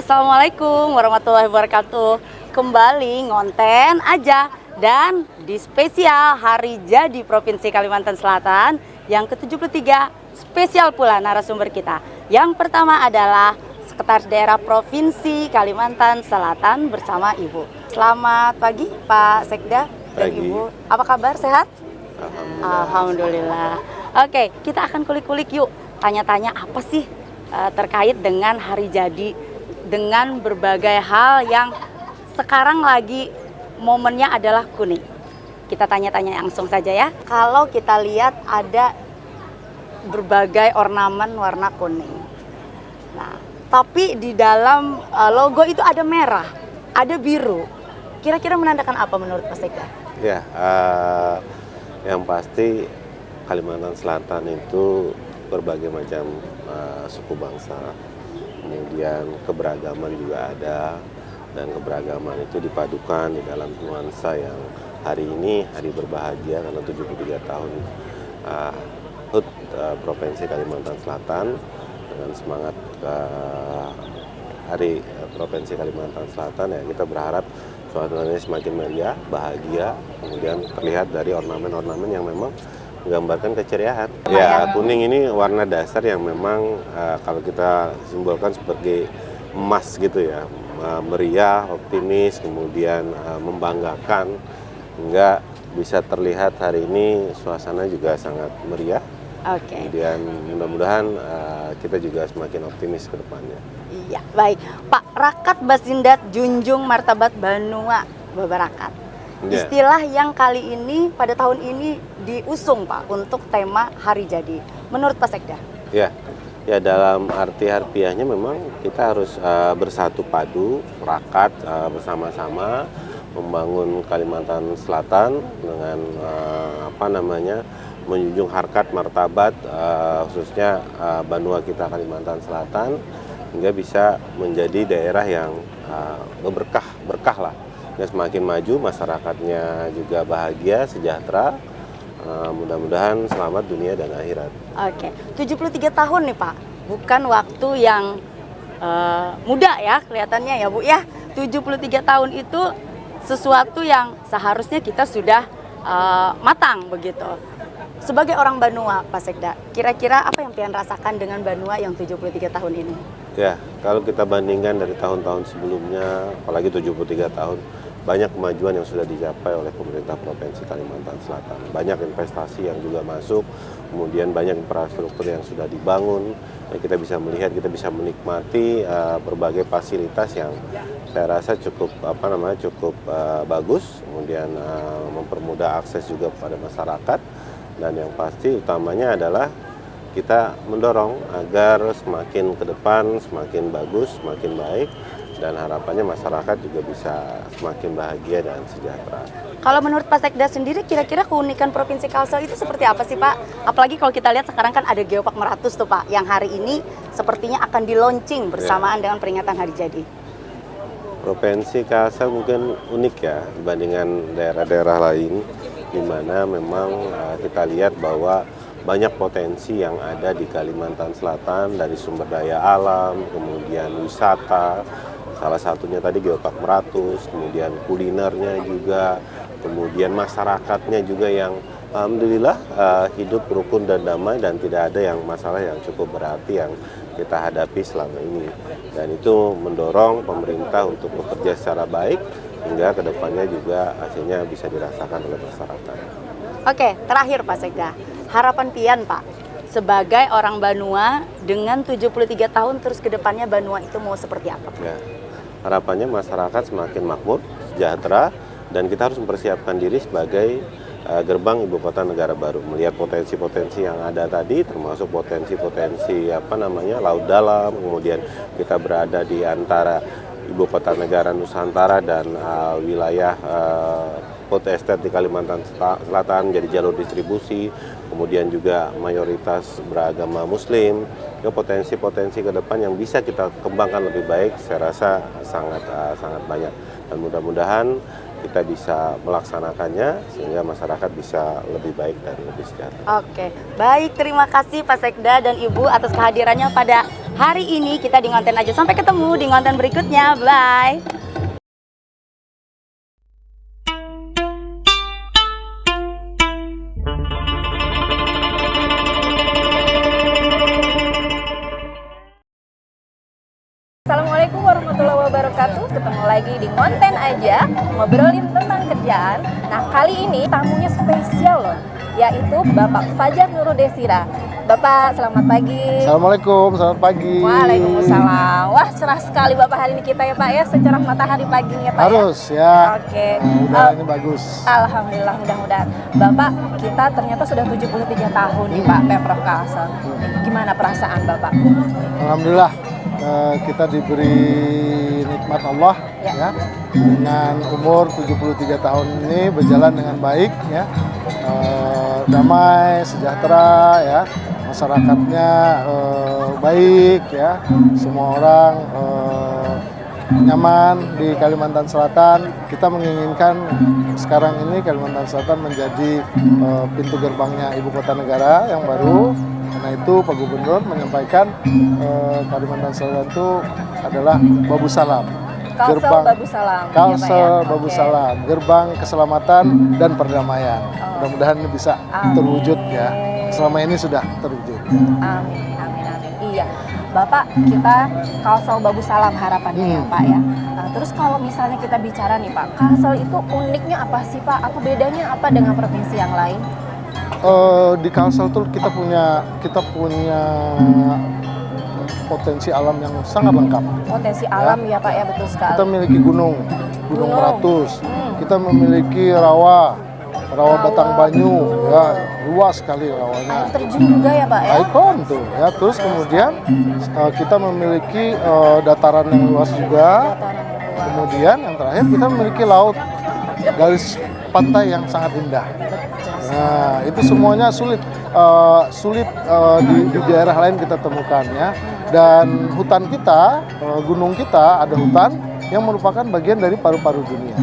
Assalamualaikum warahmatullahi wabarakatuh. Kembali ngonten aja dan di spesial Hari Jadi Provinsi Kalimantan Selatan yang ke-73 spesial pula narasumber kita. Yang pertama adalah Sekretaris Daerah Provinsi Kalimantan Selatan bersama Ibu. Selamat pagi Pak Sekda dan Pagi. Ibu. Apa kabar, sehat? Alhamdulillah. Alhamdulillah. Oke, kita akan kulik-kulik yuk. Tanya-tanya apa sih terkait dengan hari jadi, dengan berbagai hal yang sekarang lagi momennya adalah kuning. Kita tanya-tanya langsung saja ya. Kalau kita lihat ada berbagai ornamen warna kuning. Nah, tapi di dalam logo itu ada merah, ada biru. Kira-kira menandakan apa menurut Pak Sekda? Ya, yang pasti Kalimantan Selatan itu berbagai macam suku bangsa, kemudian keberagaman juga ada, dan keberagaman itu dipadukan di dalam nuansa yang hari ini hari berbahagia karena 73 tahun HUT Provinsi Kalimantan Selatan dengan semangat Hari Provinsi Kalimantan Selatan ya, kita berharap suasananya semakin meriah, bahagia, kemudian terlihat dari ornamen-ornamen yang memang menggambarkan keceriaan. Ya, kuning ini warna dasar yang memang kalau kita simbolkan sebagai emas gitu ya, meriah, optimis, kemudian membanggakan, hingga bisa terlihat hari ini suasana juga sangat meriah. Oke. Kemudian mudah-mudahan kita juga semakin optimis ke depannya. Iya, baik. Pak, Rakat Basindat Junjung Martabat Banua Babarakat. Ya. Istilah yang kali ini pada tahun ini diusung Pak untuk tema Hari Jadi. Menurut Pak Sekda? Ya, ya dalam arti harfiahnya memang kita harus bersatu padu, rakat bersama-sama membangun Kalimantan Selatan dengan menjunjung harkat martabat khususnya Banua kita Kalimantan Selatan hingga bisa menjadi daerah yang berkah lah. Ya, semakin maju, masyarakatnya juga bahagia, sejahtera, mudah-mudahan selamat dunia dan akhirat. Oke, 73 tahun nih Pak, bukan waktu yang muda ya kelihatannya ya Bu ya. 73 tahun itu sesuatu yang seharusnya kita sudah matang begitu. Sebagai orang Banua, Pak Sekda, kira-kira apa yang pian rasakan dengan Banua yang 73 tahun ini? Ya, kalau kita bandingkan dari tahun-tahun sebelumnya, apalagi 73 tahun, banyak kemajuan yang sudah dicapai oleh pemerintah Provinsi Kalimantan Selatan. Banyak investasi yang juga masuk, kemudian banyak infrastruktur yang sudah dibangun. Dan kita bisa melihat, kita bisa menikmati berbagai fasilitas yang saya rasa cukup bagus, kemudian mempermudah akses juga kepada masyarakat. Dan yang pasti utamanya adalah kita mendorong agar semakin ke depan semakin bagus, semakin baik, dan harapannya masyarakat juga bisa semakin bahagia dan sejahtera. Kalau menurut Pak Sekda sendiri, kira-kira keunikan Provinsi Kalsel itu seperti apa sih Pak? Apalagi kalau kita lihat sekarang kan ada Geopark Meratus tuh Pak, yang hari ini sepertinya akan di-launching bersamaan dengan peringatan Hari Jadi. Provinsi Kalsel mungkin unik ya dibandingkan daerah-daerah lain, di mana memang kita lihat bahwa banyak potensi yang ada di Kalimantan Selatan dari sumber daya alam, kemudian wisata, salah satunya tadi Geopark Meratus, kemudian kulinernya juga, kemudian masyarakatnya juga yang alhamdulillah hidup rukun dan damai dan tidak ada yang masalah yang cukup berarti yang kita hadapi selama ini. Dan itu mendorong pemerintah untuk bekerja secara baik hingga kedepannya juga hasilnya bisa dirasakan oleh masyarakat. Oke, terakhir Pak Sekda, harapan pian Pak, sebagai orang Banua dengan 73 tahun terus ke depannya Banua itu mau seperti apa? Ya, harapannya masyarakat semakin makmur, sejahtera, dan kita harus mempersiapkan diri sebagai gerbang ibu kota negara baru, melihat potensi-potensi yang ada tadi, termasuk potensi-potensi laut dalam, kemudian kita berada di antara ibu kota negara Nusantara dan wilayah food estate di Kalimantan Selatan jadi jalur distribusi, kemudian juga mayoritas beragama Muslim, ke potensi-potensi ke depan yang bisa kita kembangkan lebih baik, saya rasa sangat banyak. Dan mudah-mudahan kita bisa melaksanakannya sehingga masyarakat bisa lebih baik dan lebih sejahtera. Oke, baik, terima kasih Pak Sekda dan Ibu atas kehadirannya pada hari ini. Kita di Ngonten aja, sampai ketemu di Ngonten berikutnya, bye. Assalamualaikum warahmatullahi wabarakatuh. Ketemu lagi di Ngonten aja, ngobrolin tentang kerjaan. Nah, kali ini tamunya spesial loh, yaitu Bapak Fajar Nurul Desira. Bapak, selamat pagi. Assalamualaikum, selamat pagi. Waalaikumsalam. Wah, cerah sekali Bapak hari ini kita ya Pak ya, secerah matahari paginya Pak. Harus ya. Oke. Udaranya bagus. Alhamdulillah, mudah-mudahan. Bapak, kita ternyata sudah 73 tahun nih Pak Pemprov Kalsel. Gimana perasaan Bapak? Alhamdulillah. Kita diberi nikmat Allah ya, dengan umur 73 tahun ini berjalan dengan baik ya, damai, sejahtera ya, masyarakatnya baik ya, semua orang nyaman di Kalimantan Selatan. Kita menginginkan sekarang ini Kalimantan Selatan menjadi pintu gerbangnya ibu kota negara yang baru. Karena itu Pak Gubernur menyampaikan Kalimantan Selatan itu adalah Babu Salam, Kalsel Babu Salam. Kalsel Ya, Pak, ya? Babu Oke. Salam, gerbang keselamatan dan perdamaian. Mudah-mudahan ini bisa terwujud ya. Selama ini sudah terwujud. Amin, amin, amin. Iya, Bapak, kita Kalsel Babu Salam harapannya ya Pak ya. Nah, terus kalau misalnya kita bicara nih Pak, Kalsel itu uniknya apa sih Pak? Apa bedanya apa dengan provinsi yang lain? Di Kalsel tuh kita punya potensi alam yang sangat lengkap. Potensi alam ya Pak ya, betul sekali. Kita memiliki gunung Gunung. Meratus. Kita memiliki rawa Batang Banyu ya, luas sekali rawanya. Air terjun juga ya Pak ya. Ikon tuh ya. Terus kemudian kita memiliki dataran yang luas juga. Dataran yang luas. Kemudian yang terakhir kita memiliki laut, garis pantai yang sangat indah. Nah, itu semuanya sulit di daerah lain kita temukan ya. Dan hutan kita, gunung kita ada hutan yang merupakan bagian dari paru-paru dunia.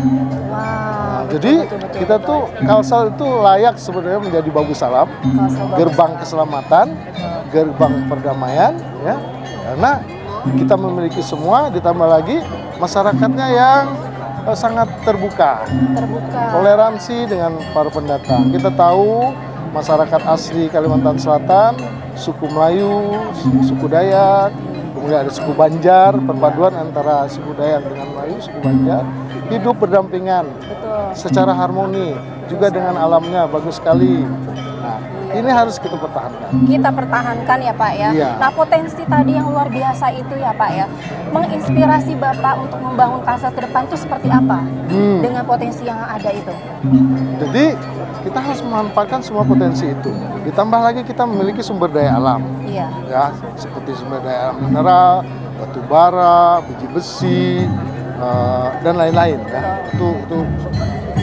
Wow. Jadi betul, kita tuh Kalsel itu layak sebenarnya menjadi Babu Salam, Kalsel Babu gerbang keselamatan, gerbang perdamaian ya. Karena kita memiliki semua, ditambah lagi masyarakatnya yang sangat terbuka, toleransi dengan para pendatang. Kita tahu masyarakat asli Kalimantan Selatan, suku Melayu, suku Dayak, kemudian ada suku Banjar, perpaduan antara suku Dayak dengan Melayu, suku Banjar, hidup berdampingan secara harmoni, juga dengan alamnya bagus sekali. Nah, ini harus kita pertahankan. Kita pertahankan ya Pak ya. Iya. Nah, potensi tadi yang luar biasa itu ya Pak ya, menginspirasi Bapak untuk membangun Kalsel ke depan itu seperti apa? Dengan potensi yang ada itu. Jadi kita harus memanfaatkan semua potensi itu. Ditambah lagi kita memiliki sumber daya alam. Iya. Ya, seperti sumber daya alam mineral, batu bara, biji besi, dan lain-lain ya.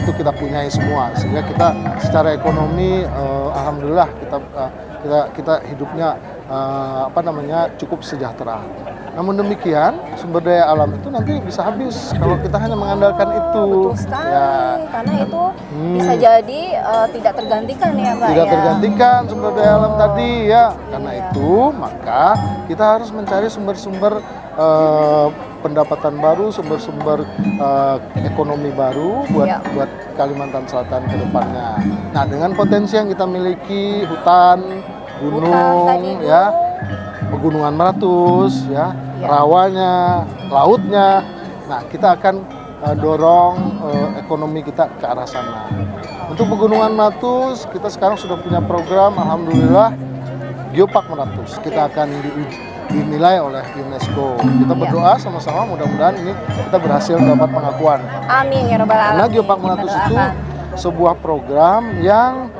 Itu kita punyai semua, sehingga kita secara ekonomi alhamdulillah kita hidupnya cukup sejahtera. Namun demikian sumber daya alam itu nanti bisa habis kalau kita hanya mengandalkan itu. Betul sekali, Ya, karena itu bisa jadi tidak tergantikan ya Pak tidak ya. tergantikan sumber daya alam tadi ya. Karena itu maka kita harus mencari sumber-sumber pendapatan baru, sumber-sumber ekonomi baru buat Kalimantan Selatan ke depannya. Nah, dengan potensi yang kita miliki, hutan, gunung ya, pegunungan Meratus ya, rawanya, lautnya. Nah, kita akan dorong ekonomi kita ke arah sana. Untuk pegunungan Meratus, kita sekarang sudah punya program, alhamdulillah, Geopark Meratus. Kita akan dinilai oleh UNESCO. Kita berdoa sama-sama, mudah-mudahan ini kita berhasil dapat pengakuan. Amin ya Rabbal Alamin. Karena Geopark Meratus itu sebuah program yang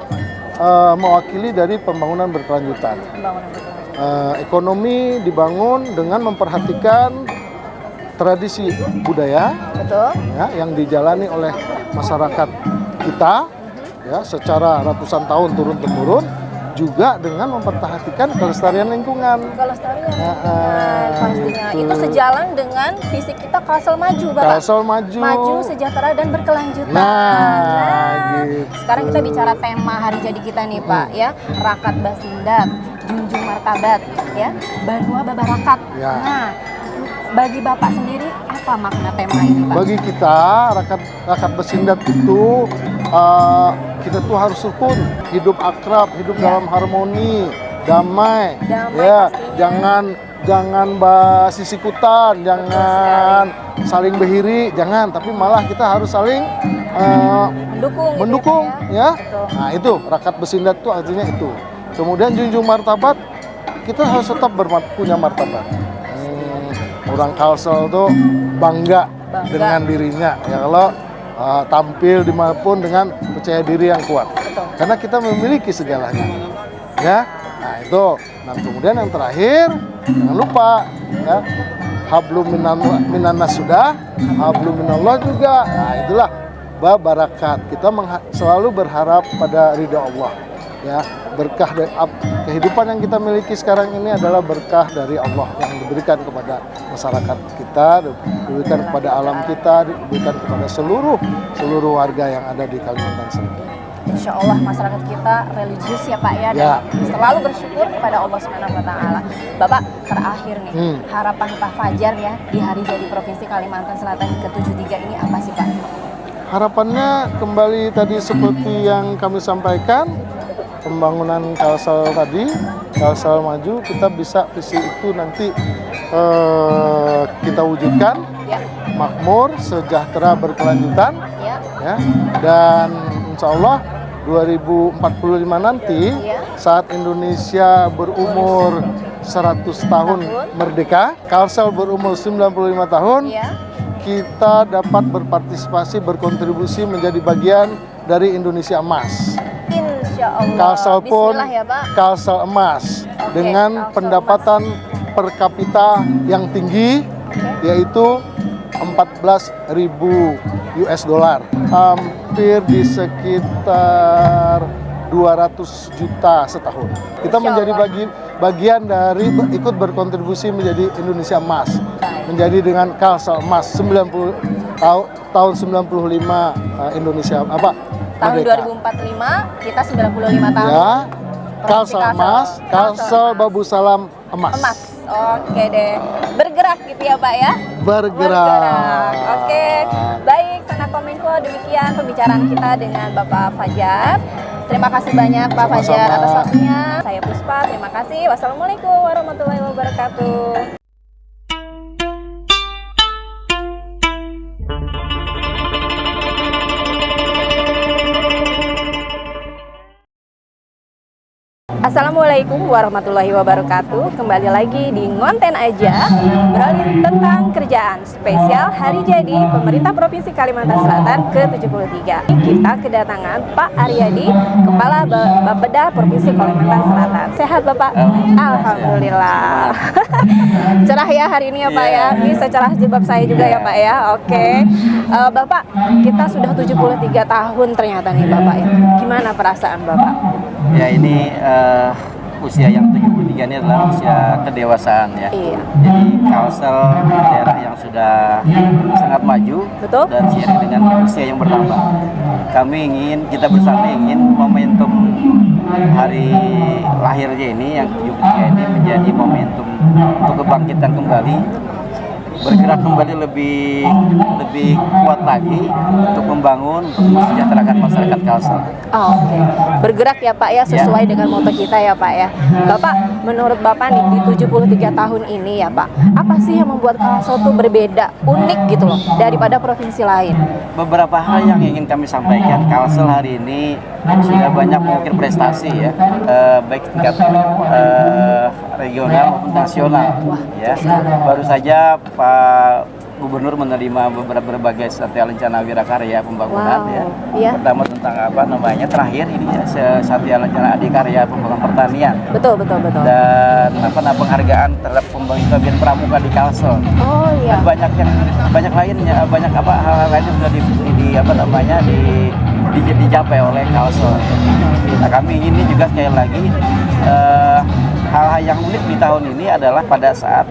mewakili dari pembangunan berkelanjutan. Ekonomi dibangun dengan memperhatikan tradisi budaya, ya, yang dijalani oleh masyarakat kita ya secara ratusan tahun turun-temurun, juga dengan memperhatikan kelestarian lingkungan. Kelestarian pastinya. gitu. Itu sejalan dengan visi kita Kalsel Maju, Bapak. Kalsel maju. Maju, sejahtera dan berkelanjutan. Gitu. Sekarang kita bicara tema hari jadi kita nih, Pak, ya. Rakat Basindat, junjung martabat, ya. Banua Babarakat. Ya. Nah, bagi Bapak sendiri apa makna tema ini, Pak? Bagi kita rakat Basindat itu kita tuh harus rukun, hidup akrab, hidup dalam harmoni, damai, Damai ya, pastinya. jangan sisikutan, jangan saling behiri, jangan, tapi malah kita harus saling Mendukung, gitu ya. Betul. Nah itu rakat Basindat itu artinya itu. Kemudian junjung martabat, kita harus tetap punya martabat. Orang Kalsel tuh bangga dengan dirinya, ya kalau tampil dimanapun dengan percaya diri yang kuat. Betul. Karena kita memiliki segalanya, ya. Nah itu. Nah kemudian yang terakhir, jangan lupa, ya, hablum minannas sudah, hablum minallah juga. Nah itulah barakat. Kita selalu berharap pada ridha Allah, ya. Berkah dari kehidupan yang kita miliki sekarang ini adalah berkah dari Allah yang diberikan kepada masyarakat kita, diberikan kepada alam kita, diberikan kepada seluruh warga yang ada di Kalimantan Selatan. Insya Allah masyarakat kita religius ya Pak ya, Ya. dan selalu bersyukur kepada Allah Subhanahu Wa Taala. Bapak terakhir nih, harapan Pak Fajar ya di hari jadi Provinsi Kalimantan Selatan ke-73 ini apa sih Pak? Harapannya kembali tadi seperti yang kami sampaikan, pembangunan Kalsel tadi, Kalsel maju, kita bisa visi itu nanti kita wujudkan, Ya, makmur, sejahtera, berkelanjutan, ya, ya, dan insya Allah 2045 nanti Ya. saat Indonesia berumur 100 tahun merdeka, Kalsel berumur 95 tahun, ya. kita dapat berpartisipasi, berkontribusi menjadi bagian dari Indonesia emas. Insya Allah. Kalsel pun Bismillah ya Pak. Kalsel emas dengan Kalsel pendapatan per kapita yang tinggi, yaitu 14.000 US dollar, hampir di sekitar 200 juta setahun. Kita Insya menjadi Allah. bagian dari ikut berkontribusi menjadi Indonesia emas, menjadi dengan Kalsel emas 90 tahun 95 Indonesia apa? Tahun merdeka. 2045 kita 95 tahun. Ya, Provinsi Kalsel emas, Kalsel Babu Salam emas. Emas. Oke deh. Bergerak gitu ya Pak ya. Bergerak. Oke. Baik, Kominfo, demikian pembicaraan kita dengan Bapak Fajar. Terima kasih banyak Pak Fajar Sama-sama. atas waktunya. Saya Puspa, terima kasih. Wassalamualaikum warahmatullahi wabarakatuh. Assalamualaikum warahmatullahi wabarakatuh. Kembali lagi di Ngonten Aja, beralih tentang kerjaan spesial hari jadi Pemerintah Provinsi Kalimantan Selatan ke-73. Kita kedatangan Pak Aryadi, Kepala Bapeda Provinsi Kalimantan Selatan. Sehat Bapak? Alhamdulillah. Cerah ya hari ini ya Pak ya. Ini secerah jilbab saya juga ya Pak ya. Oke. Bapak, kita sudah 73 tahun ternyata nih Bapak ya. Gimana perasaan Bapak? Ya ini usia yang 73 ini adalah usia kedewasaan ya. Iya. Jadi Kalsel daerah yang sudah sangat maju. Betul. Dan seiring dengan usia yang bertambah. Kita bersama ingin momentum hari lahirnya ini yang 73 ini menjadi momentum untuk kebangkitan kembali, bergerak kembali lebih kuat lagi untuk membangun, untuk mensejahterakan masyarakat Kalsel. Oh, oke. Bergerak ya Pak ya, sesuai dengan moto kita ya Pak ya. Bapak, menurut Bapak nih di 73 tahun ini ya Pak, apa sih yang membuat Kalsel tuh berbeda, unik gitu loh daripada provinsi lain? Beberapa hal yang ingin kami sampaikan, Kalsel hari ini sudah banyak mengukir prestasi ya, baik tingkat regional maupun nasional. Ya, baru saja Pak Gubernur menerima berbagai satya lencana wirakarya pembangunan ya. Iya. Pertama tentang apa namanya terakhir ini ya satya lencana adikarya pembangunan pertanian. Betul. Dan penghargaan terhadap pembangunan pramuka di Kalsel. Oh iya. Dan banyak lainnya, hal-hal lain yang sudah dicapai oleh Kalsel. Nah, kami ingin juga sekali lagi hal-hal yang unik di tahun ini adalah pada saat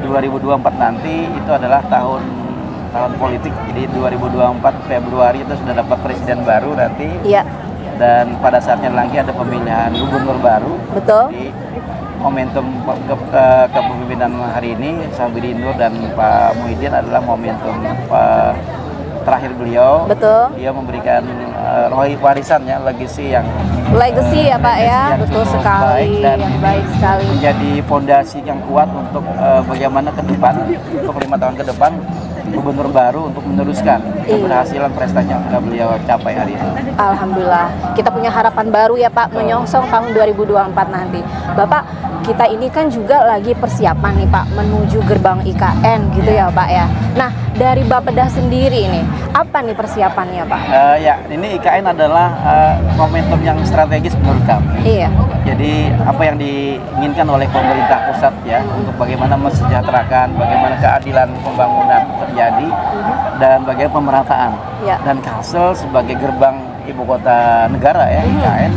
2024 nanti itu adalah tahun politik. Jadi 2024 Februari itu sudah dapat presiden baru nanti. Iya. Dan pada saatnya lagi ada pemilihan gubernur baru. Betul. Jadi momentum kepemimpinan hari ini Sabiri Nur dan Pak Muhyiddin adalah momentum terakhir beliau. Betul. Dia memberikan warisan ya, legacy ya Pak ya, yang betul sekali, baik, dan yang baik sekali. Menjadi fondasi yang kuat untuk bagaimana ke depan, untuk 5 tahun ke depan gubernur baru untuk meneruskan keberhasilan prestasi yang sudah beliau capai hari ini. Alhamdulillah, kita punya harapan baru ya Pak, menyongsong tahun 2024 nanti. Bapak, kita ini kan juga lagi persiapan nih Pak menuju gerbang IKN gitu ya Pak ya. Nah, dari Bapeda sendiri ini, apa nih persiapannya Pak? Ya, ini IKN adalah momentum yang strategis menurut kami. Iya. Jadi apa yang diinginkan oleh pemerintah pusat ya untuk bagaimana mesejahterakan, bagaimana keadilan pembangunan terjadi dan bagaimana pemerataan. Ya. Dan Kalsel sebagai gerbang ibu kota negara ya IKN,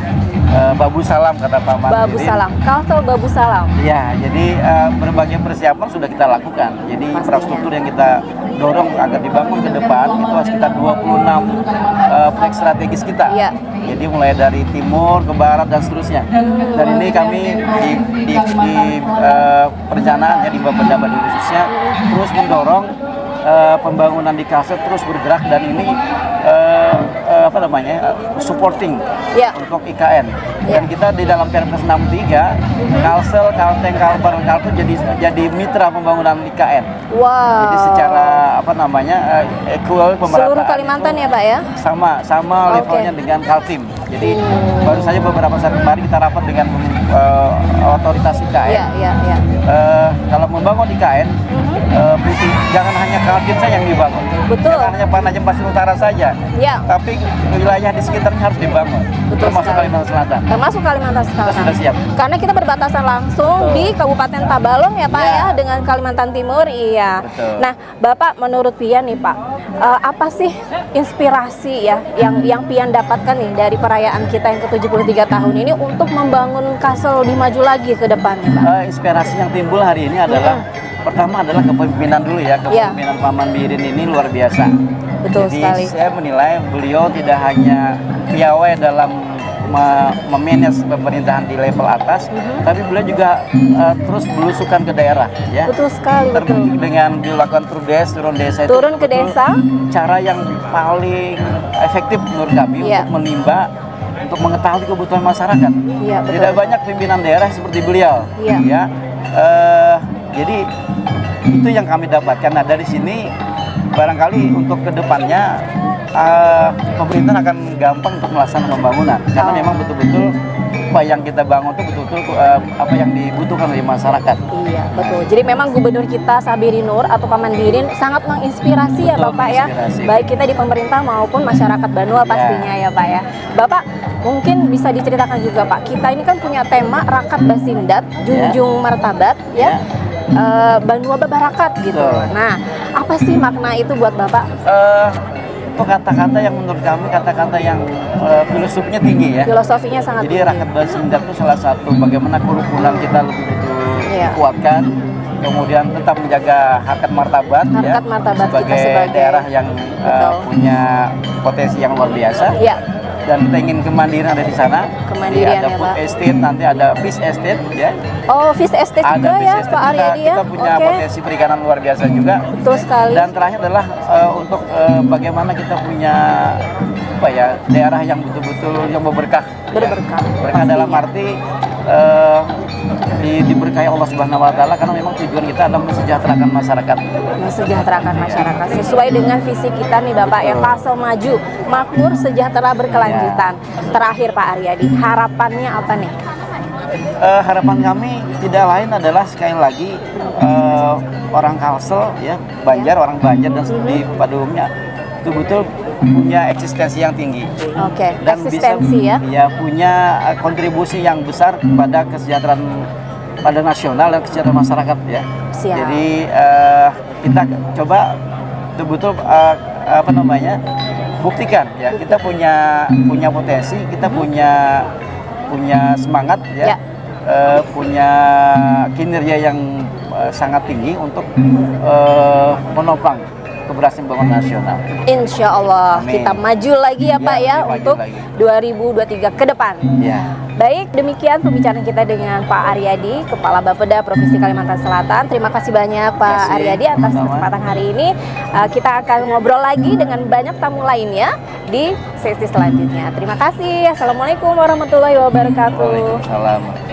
Babu Salam kata Pak Mandiri. Babu Salam, Kalsel Babu Salam. Ya, jadi berbagai persiapan sudah kita lakukan. Jadi infrastruktur yang kita dorong agar dibangun ke depan itu sekitar 26 proyek strategis kita. Iya. Jadi mulai dari timur ke barat dan seterusnya. Dan ini kami di perencanaan ya di Bapeda Bandung khususnya terus mendorong pembangunan di Kalsel terus bergerak dan ini supporting untuk IKN. Dan kita di dalam Perpres 63 Kalsel, Kalteng, Kalbar, dan Kalteng jadi mitra pembangunan IKN. Wow. Jadi secara equal pemerataan. Seluruh Kalimantan ya Pak ya? Sama levelnya dengan Kaltim. Jadi baru saja beberapa saat kemarin kita rapat dengan otoritas IKN. Iya. Kalau membangun IKN, jangan hanya Kaltim saja yang dibangun. Betul. Jangan hanya Panajam Pasir Utara saja. Iya. Tapi wilayah di sekitarnya harus dibangun. Betul Termasuk sekali. Kalimantan Selatan. Termasuk Kalimantan Selatan. Kita sudah siap. Karena kita berbatasan langsung di Kabupaten Tabalong ya Pak ya dengan Kalimantan Timur. Iya. Betul. Nah, Bapak menurut Pian nih Pak, apa sih inspirasi ya yang Pian dapatkan nih dari perayaan kita yang ke-73 tahun ini untuk membangun Kalsel lebih maju lagi ke depannya Pak? Inspirasi yang timbul hari ini adalah pertama adalah kepemimpinan dulu ya, kepemimpinan Pak Mandiri ini luar biasa. Betul Jadi sekali. saya menilai beliau tidak hanya piawai dalam memanage pemerintahan di level atas, tapi beliau juga terus belusukan ke daerah ya. Betul sekali, Terbukti dengan dilakukan turun desa itu turun ke desa. cara yang paling efektif menurut kami untuk menimba, untuk mengetahui kebutuhan masyarakat. Iya, betul. Tidak banyak pimpinan daerah seperti beliau. Iya. Ya. Jadi itu yang kami dapatkan. Nah dari sini barangkali untuk kedepannya pemerintah akan gampang untuk melaksanakan pembangunan karena memang betul-betul apa yang kita bangun itu betul-betul apa yang dibutuhkan oleh masyarakat. Iya, betul. Jadi memang gubernur kita Sabiri Nur atau Pak Mandirin sangat menginspirasi ya Bapak ya. Baik kita di pemerintah maupun masyarakat Banua pastinya ya Pak ya. Bapak mungkin bisa diceritakan juga Pak, kita ini kan punya tema Rakat Basindat, Junjung Martabat ya. Banua Babarakat gitu. Nah, apa sih makna itu buat Bapak? Itu kata-kata yang menurut kami kata-kata yang filosofinya tinggi ya. Filosofinya sangat Jadi tinggi. Rakat Basindat itu salah satu bagaimana kurikulum kita lebih kuatkan, kemudian tetap menjaga harkat martabat ya, sebagai daerah yang punya potensi yang luar biasa. Iya. Dan kita ingin kemandirian ada di sana. Kemandirian ada ya, food Pak. estate, nanti ada fish estate ya. Oh, fish estate Ada juga fish ya estate, Pak Aryadi ya. kita punya potensi perikanan luar biasa juga. Betul sekali. Dan terakhir adalah untuk bagaimana kita punya daerah yang betul-betul yang berberkah. Berberkah. Berkah dalam arti diberkahi Allah Subhanahu wa taala karena memang tujuan kita adalah mensejahterakan masyarakat. Mensejahterakan masyarakat sesuai dengan visi kita nih Bapak yang Kalsel maju, makmur, sejahtera, berkelanjutan. Terakhir Pak Aryadi, harapannya apa nih? Harapan kami tidak lain adalah sekali lagi orang Kalsel ya, orang Banjar dan studi pada umumnya betul-betul punya eksistensi yang tinggi. Oke, Dan eksistensi bisa, ya. Punya kontribusi yang besar pada kesejahteraan pada nasional dan kesejahteraan masyarakat ya. Siap. Jadi kita coba betul-betul buktikan ya, kita punya potensi, kita punya semangat ya, Ya. punya kinerja yang sangat tinggi untuk menopang keberhasilan pembangunan nasional. Insya Allah Amin. kita maju lagi ya Pak ya maju untuk lagi. 2023 ke depan. Ya. Baik, demikian pembicaraan kita dengan Pak Aryadi, Kepala Bapeda Provinsi Kalimantan Selatan. Terima kasih banyak Pak kasih. Aryadi atas Sama-sama. kesempatan hari ini. Kita akan ngobrol lagi dengan banyak tamu lainnya di sesi selanjutnya. Terima kasih. Assalamualaikum warahmatullahi wabarakatuh. Waalaikumsalam.